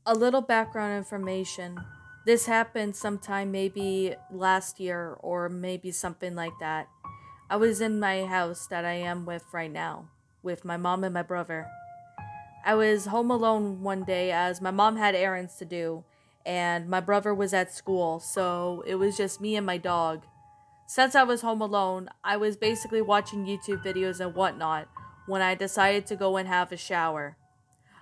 A little background information. This happened sometime maybe last year or maybe something like that. I was in my house that I am with right now, with my mom and my brother. I was home alone one day as my mom had errands to do, and my brother was at school, so it was just me and my dog. Since I was home alone, I was basically watching YouTube videos and whatnot when I decided to go and have a shower.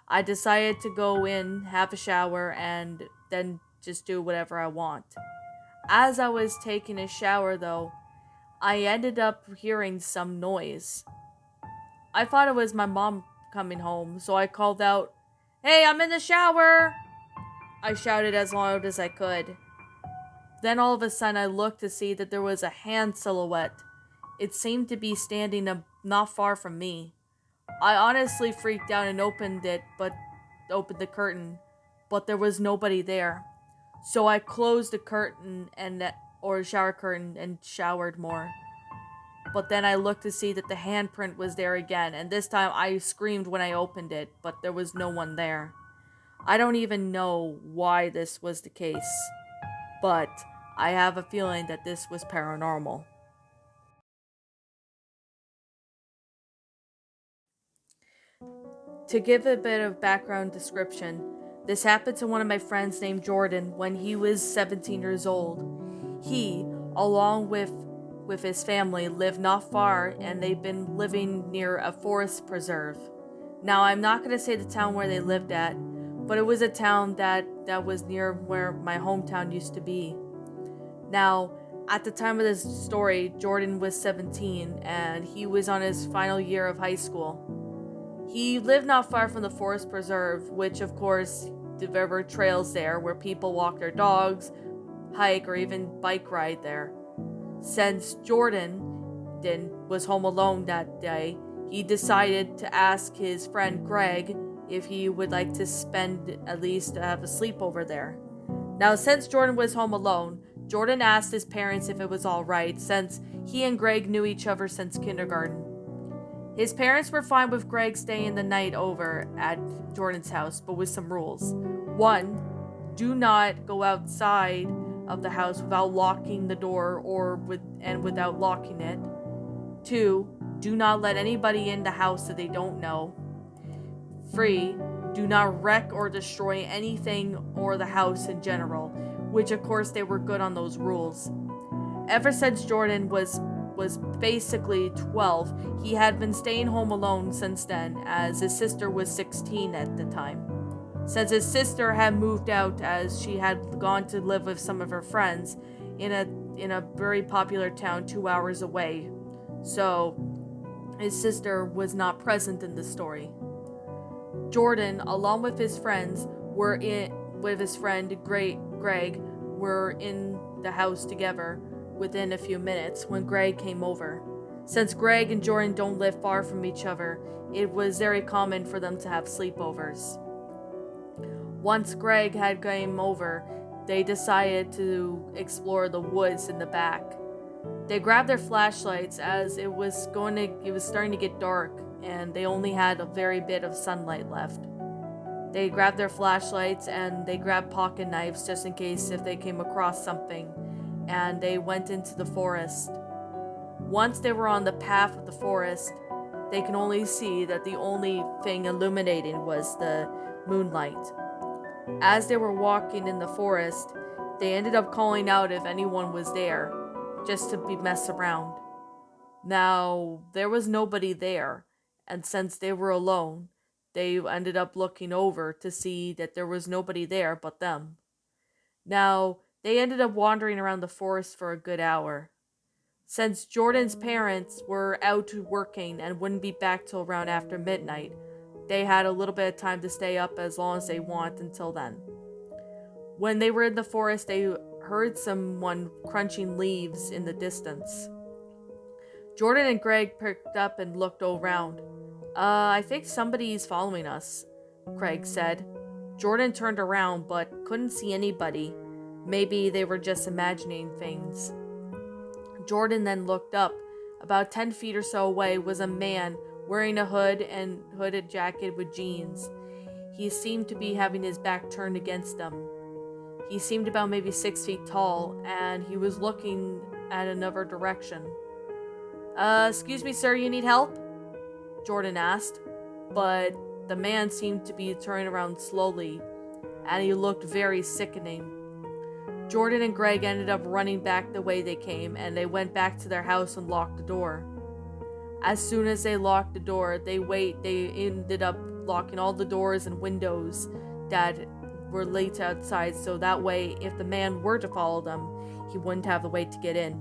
I decided to go in, have a shower, and then just do whatever I want. As I was taking a shower, though, I ended up hearing some noise. I thought it was my mom coming home, so I called out, "Hey, I'm in the shower!" I shouted as loud as I could. Then all of a sudden, I looked to see that there was a hand silhouette. It seemed to be standing not far from me. I honestly freaked out and opened the curtain, but there was nobody there. So I closed the curtain or shower curtain and showered more. But then I looked to see that the handprint was there again, and this time I screamed when I opened it, but there was no one there. I don't even know why this was the case, but I have a feeling that this was paranormal. To give a bit of background description, this happened to one of my friends named Jordan when he was 17 years old. He, along with his family, lived not far and they've been living near a forest preserve. Now, I'm not going to say the town where they lived at, but it was a town that was near where my hometown used to be. Now, at the time of this story, Jordan was 17 and he was on his final year of high school. He lived not far from the forest preserve, which, of course, there were trails there where people walk their dogs, hike, or even bike ride there. Since Jordan was home alone that day, he decided to ask his friend Greg if he would like to spend at least have a sleepover there. Now, since Jordan was home alone, Jordan asked his parents if it was alright since he and Greg knew each other since kindergarten. His parents were fine with Greg staying the night over at Jordan's house, but with some rules. One, do not go outside of the house without locking the door without locking it. Two, do not let anybody in the house that they don't know. Three, do not wreck or destroy anything or the house in general, which of course they were good on those rules. Ever since Jordan was basically 12, he had been staying home alone since then, as his sister was 16 at the time. Since his sister had moved out as she had gone to live with some of her friends in a very popular town 2 hours away. So his sister was not present in the story. Jordan, along with his friends, with his friend Greg, were in the house together within a few minutes when Greg came over. Since Greg and Jordan don't live far from each other, it was very common for them to have sleepovers. Once Greg had came over, they decided to explore the woods in the back. They grabbed their flashlights as it was starting to get dark and they only had a very bit of sunlight left. They grabbed their flashlights and they grabbed pocket knives just in case if they came across something, and they went into the forest. Once they were on the path of the forest, they could only see that the only thing illuminating was the moonlight. As they were walking in the forest, they ended up calling out if anyone was there, just to be mess around. Now, there was nobody there, and since they were alone, they ended up looking over to see that there was nobody there but them. Now, they ended up wandering around the forest for a good hour. Since Jordan's parents were out working and wouldn't be back till around after midnight, they had a little bit of time to stay up as long as they want until then. When they were in the forest, they heard someone crunching leaves in the distance. Jordan and Greg perked up and looked around. I think somebody's following us, Craig said. Jordan turned around but couldn't see anybody. Maybe they were just imagining things. Jordan then looked up. About 10 feet or so away was a man wearing a hood and hooded jacket with jeans. He seemed to be having his back turned against them. He seemed about maybe 6 feet tall, and he was looking at another direction. Excuse me, sir, you need help? Jordan asked, but the man seemed to be turning around slowly, and he looked very sickening. Jordan and Greg ended up running back the way they came, and they went back to their house and locked the door. As soon as they locked the door, they ended up locking all the doors and windows that were laid outside, so that way, if the man were to follow them, he wouldn't have a way to get in.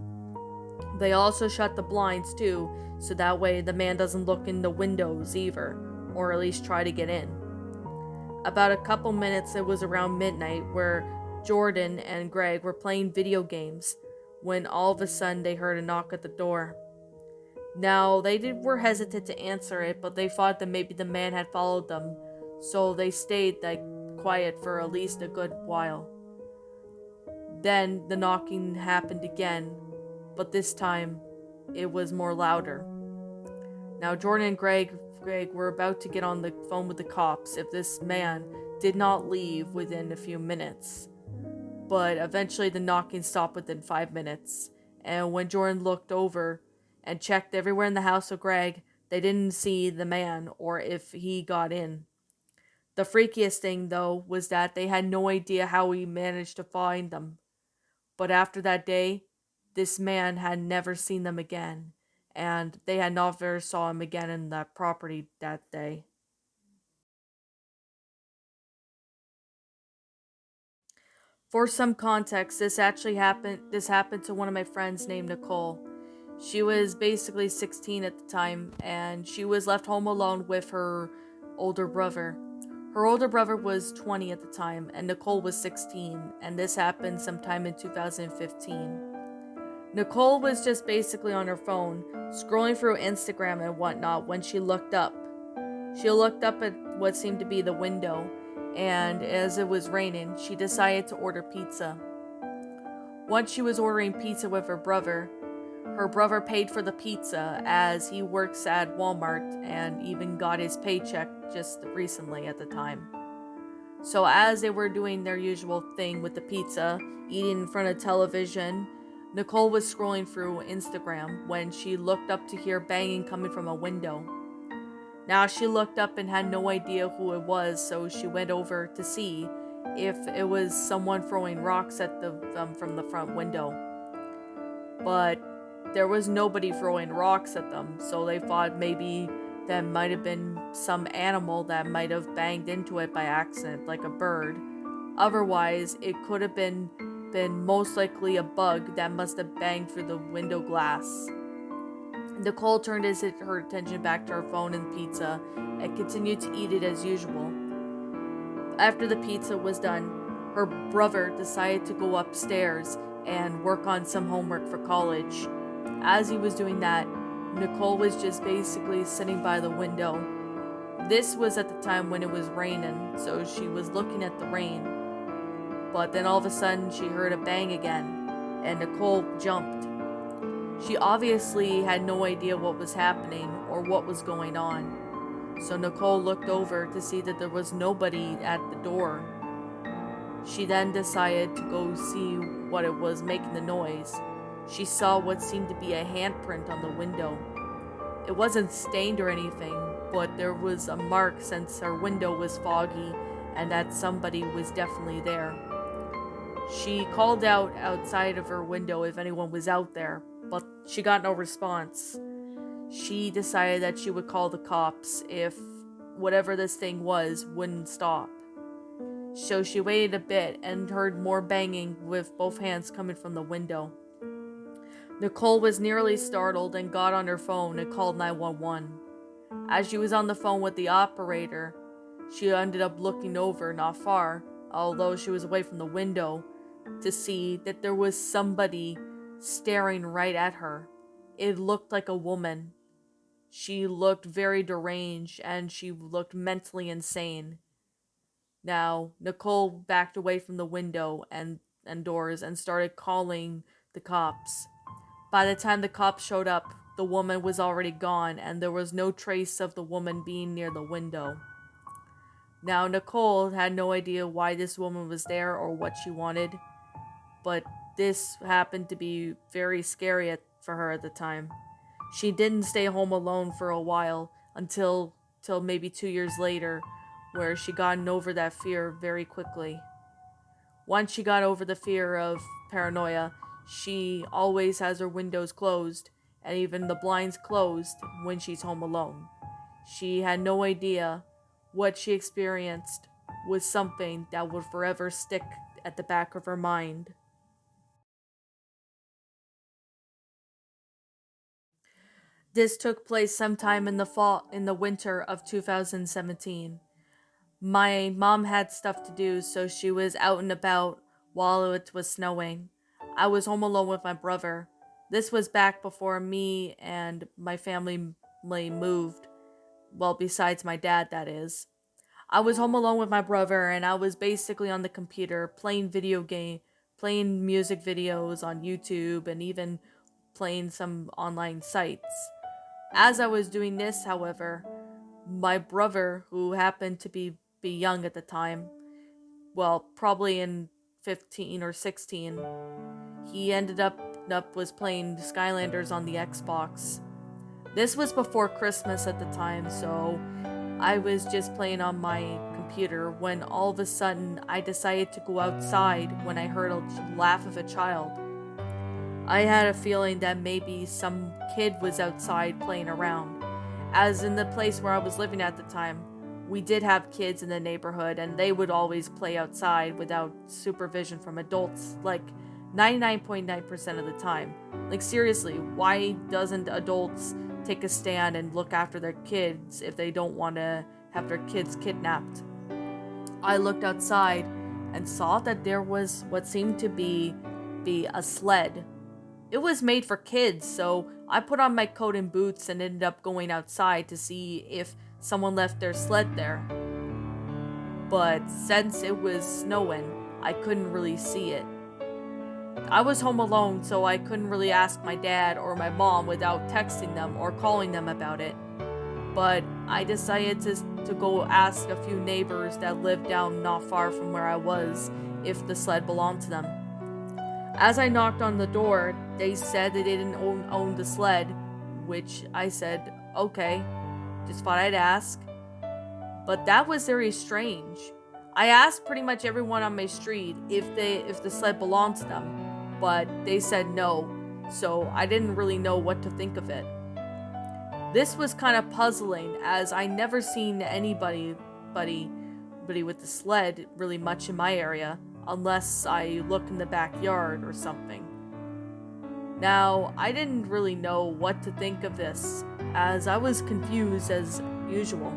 They also shut the blinds too, so that way the man doesn't look in the windows either, or at least try to get in. About a couple minutes, it was around midnight, where Jordan and Greg were playing video games, when all of a sudden they heard a knock at the door. Now, were hesitant to answer it, but they thought that maybe the man had followed them, so they stayed quiet for at least a good while. Then the knocking happened again, but this time it was more louder. Now Jordan and Greg were about to get on the phone with the cops if this man did not leave within a few minutes. But eventually the knocking stopped within 5 minutes, and when Jordan looked over and checked everywhere in the house of Greg, they didn't see the man or if he got in. The freakiest thing, though, was that they had no idea how he managed to find them. But after that day, this man had never seen them again, and they had never saw him again in that property that day. For some context, this happened to one of my friends named Nicole. She was basically 16 at the time, and she was left home alone with her older brother. Her older brother was 20 at the time, and Nicole was 16, and this happened sometime in 2015. Nicole was just basically on her phone, scrolling through Instagram and whatnot when she looked up. She looked up at what seemed to be the window, and as it was raining, she decided to order pizza. Once she was ordering pizza with her brother paid for the pizza as he works at Walmart and even got his paycheck just recently at the time. So as they were doing their usual thing with the pizza, eating in front of television, Nicole was scrolling through Instagram when she looked up to hear banging coming from a window. Now she looked up and had no idea who it was, so she went over to see if it was someone throwing rocks at them from the front window. But there was nobody throwing rocks at them, so they thought maybe that might have been some animal that might have banged into it by accident, like a bird. Otherwise, it could have been most likely a bug that must have banged through the window glass. Nicole turned her attention back to her phone and pizza and continued to eat it as usual. After the pizza was done, her brother decided to go upstairs and work on some homework for college. As he was doing that, Nicole was just basically sitting by the window. This was at the time when it was raining, so she was looking at the rain. But then all of a sudden she heard a bang again, and Nicole jumped. She obviously had no idea what was happening or what was going on. So Nicole looked over to see that there was nobody at the door. She then decided to go see what it was making the noise. She saw what seemed to be a handprint on the window. It wasn't stained or anything, but there was a mark since her window was foggy and that somebody was definitely there. She called out outside of her window if anyone was out there, but she got no response. She decided that she would call the cops if whatever this thing was wouldn't stop. So she waited a bit and heard more banging with both hands coming from the window. Nicole was nearly startled and got on her phone and called 911. As she was on the phone with the operator, she ended up looking over not far, although she was away from the window, to see that there was somebody staring right at her. It looked like a woman. She looked very deranged and she looked mentally insane. Now, Nicole backed away from the window and doors and started calling the cops. By the time the cops showed up, the woman was already gone and there was no trace of the woman being near the window. Now, Nicole had no idea why this woman was there or what she wanted, but this happened to be very scary for her at the time. She didn't stay home alone for a while until maybe 2 years later, where she gotten over that fear very quickly. Once she got over the fear of paranoia, she always has her windows closed and even the blinds closed when she's home alone. She had no idea what she experienced was something that would forever stick at the back of her mind. This took place sometime in the winter of 2017. My mom had stuff to do, so she was out and about while it was snowing. I was home alone with my brother. This was back before me and my family moved. Well, besides my dad, that is. I was home alone with my brother, and I was basically on the computer playing music videos on YouTube, and even playing some online sites. As I was doing this, however, my brother, who happened to be young at the time, well, probably in 15 or 16, he ended up was playing Skylanders on the Xbox. This was before Christmas at the time, so I was just playing on my computer when all of a sudden I decided to go outside when I heard a laugh of a child. I had a feeling that maybe some kid was outside playing around, as in the place where I was living at the time. We did have kids in the neighborhood, and they would always play outside without supervision from adults, like 99.9% of the time. Like, seriously, why doesn't adults take a stand and look after their kids if they don't want to have their kids kidnapped? I looked outside and saw that there was what seemed to be a sled. It was made for kids, so I put on my coat and boots and ended up going outside to see if someone left their sled there. But since it was snowing, I couldn't really see it. I was home alone, so I couldn't really ask my dad or my mom without texting them or calling them about it. But I decided to go ask a few neighbors that lived down not far from where I was if the sled belonged to them. As I knocked on the door, they said they didn't own the sled, which I said, okay, just thought I'd ask. But that was very strange. I asked pretty much everyone on my street if the sled belonged to them, but they said no, so I didn't really know what to think of it. This was kind of puzzling, as I never seen anybody with the sled really much in my area, unless I look in the backyard or something. Now, I didn't really know what to think of this, as I was confused as usual.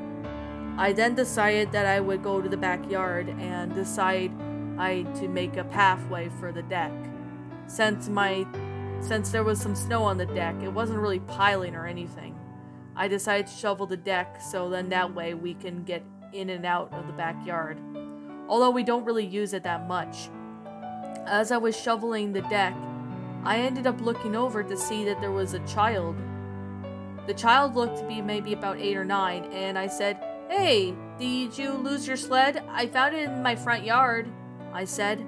I then decided that I would go to the backyard and decide to make a pathway for the deck. Since there was some snow on the deck, it wasn't really piling or anything. I decided to shovel the deck so then that way we can get in and out of the backyard, although we don't really use it that much. As I was shoveling the deck, I ended up looking over to see that there was a child. The child looked to be maybe about 8 or 9, and I said, "Hey, did you lose your sled? I found it in my front yard," I said.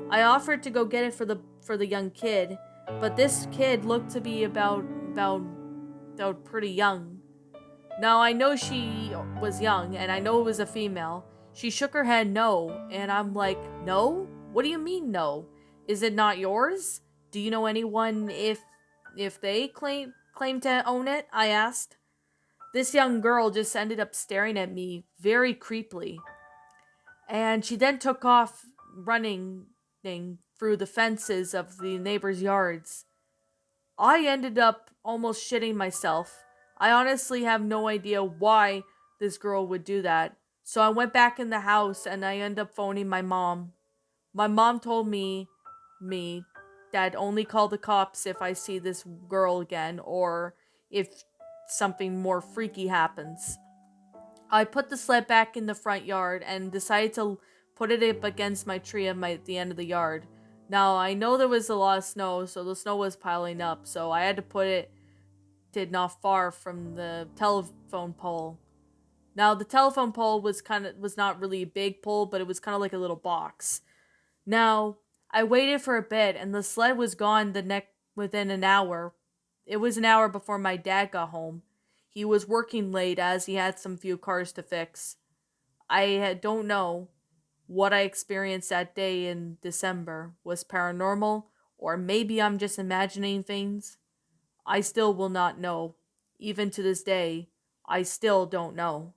I offered to go get it for the young kid, but this kid looked to be about pretty young. Now, I know she was young, and I know it was a female. She shook her head no, and I'm like, no? What do you mean no? Is it not yours? Do you know anyone if they claim to own it? I asked. This young girl just ended up staring at me very creepily, and she then took off running through the fences of the neighbors' yards. I ended up almost shitting myself. I honestly have no idea why this girl would do that. So I went back in the house and I ended up phoning my mom. My mom told me that only call the cops if I see this girl again or if something more freaky happens. I put the sled back in the front yard and decided to put it up against my tree at the end of the yard. Now, I know there was a lot of snow, so the snow was piling up, so I had to put it not far from the telephone pole. Now the telephone pole was not really a big pole, but it was kind of like a little box. Now I waited for a bit, and the sled was gone the next within an hour. It was an hour before my dad got home. He was working late as he had some few cars to fix. Don't know what I experienced that day in December was paranormal, or maybe I'm just imagining things. I still will not know. Even to this day, I still don't know.